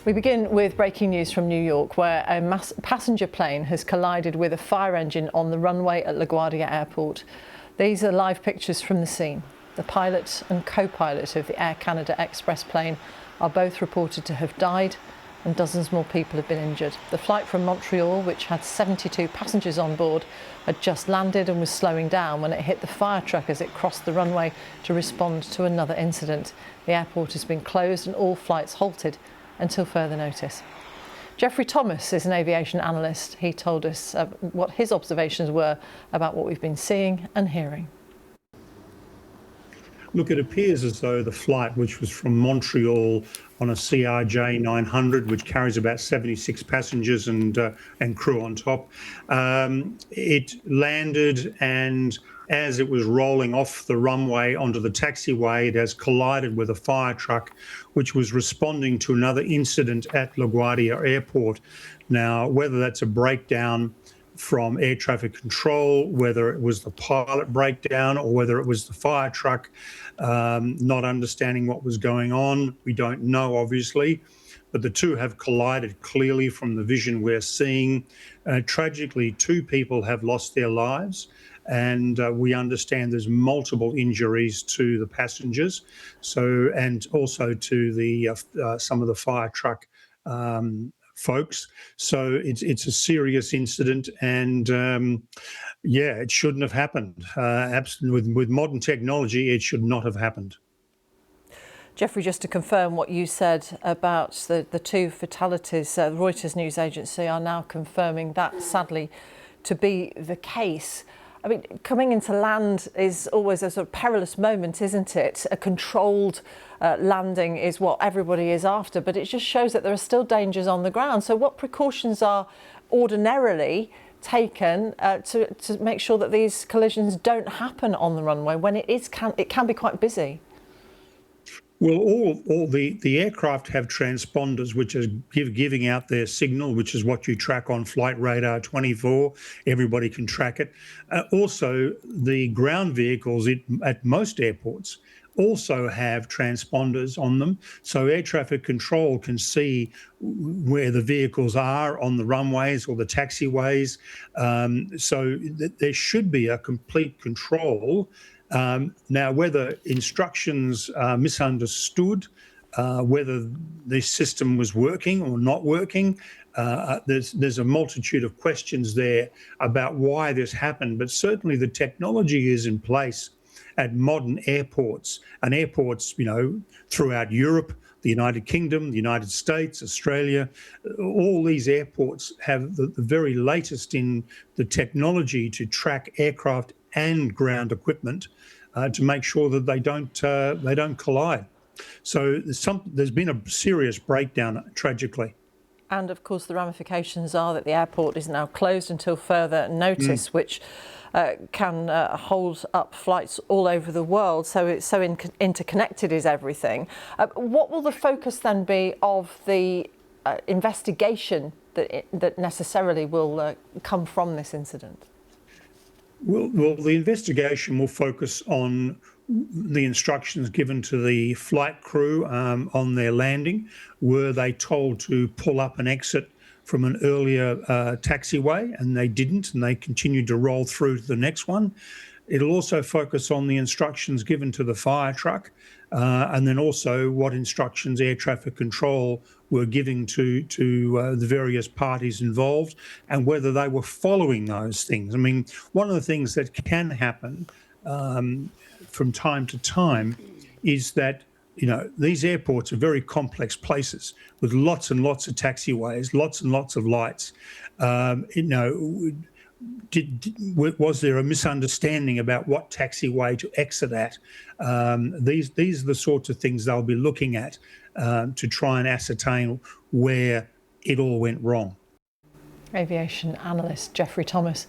We begin with breaking news from New York, where a passenger plane has collided with a fire engine on the runway at LaGuardia Airport. These are live pictures from the scene. The pilot and co-pilot of the Air Canada Express plane are both reported to have died, and dozens more people have been injured. The flight from Montreal, which had 72 passengers on board, had just landed and was slowing down when it hit the fire truck as it crossed the runway to respond to another incident. The airport has been closed and all flights halted until further notice. Jeffrey Thomas is an aviation analyst. He told us what his observations were about what we've been seeing and hearing. Look, it appears as though the flight, which was from Montreal on a CRJ 900, which carries about 76 passengers and crew on top, it landed, and as it was rolling off the runway onto the taxiway, it has collided with a fire truck, which was responding to another incident at LaGuardia Airport. Now, whether that's a breakdown from air traffic control, whether it was the pilot breakdown or whether it was the fire truck not understanding what was going on, we don't know, obviously, but the two have collided clearly from the vision we're seeing. Tragically, 2 people have lost their lives, and we understand there's multiple injuries to the passengers, and also to the some of the fire truck folks. So it's a serious incident, and yeah, it shouldn't have happened. With modern technology, it should not have happened. Jeffrey, just to confirm what you said about the 2 fatalities, the Reuters news agency are now confirming that, sadly, to be the case. I mean, coming into land is always a sort of perilous moment, isn't it? A controlled landing is what everybody is after, but it just shows that there are still dangers on the ground. So what precautions are ordinarily taken to make sure that these collisions don't happen on the runway when it can be quite busy? Well, all the aircraft have transponders, which is giving out their signal, which is what you track on Flight Radar 24. Everybody can track it. Also, the ground vehicles at most airports also have transponders on them, so air traffic control can see where the vehicles are on the runways or the taxiways. So there should be a complete control. Now, whether instructions are misunderstood, whether this system was working or not working, there's a multitude of questions there about why this happened. But certainly the technology is in place at modern airports, and airports, throughout Europe, the United Kingdom, the United States, Australia. All these airports have the very latest in the technology to track aircraft and ground equipment to make sure that they don't collide. So there's been a serious breakdown, tragically. And of course, the ramifications are that the airport is now closed until further notice, which can hold up flights all over the world. So it's so interconnected is everything. What will the focus then be of the investigation that necessarily will come from this incident? Well, the investigation will focus on the instructions given to the flight crew on their landing. Were they told to pull up and exit from an earlier taxiway, and they didn't, and they continued to roll through to the next one? It'll also focus on the instructions given to the fire truck, and then also what instructions air traffic control were giving to the various parties involved, and whether they were following those things. I mean, one of the things that can happen from time to time is that these airports are very complex places with lots and lots of taxiways, lots and lots of lights. Was there a misunderstanding about what taxiway to exit at? These are the sorts of things they'll be looking at to try and ascertain where it all went wrong. Aviation analyst Jeffrey Thomas.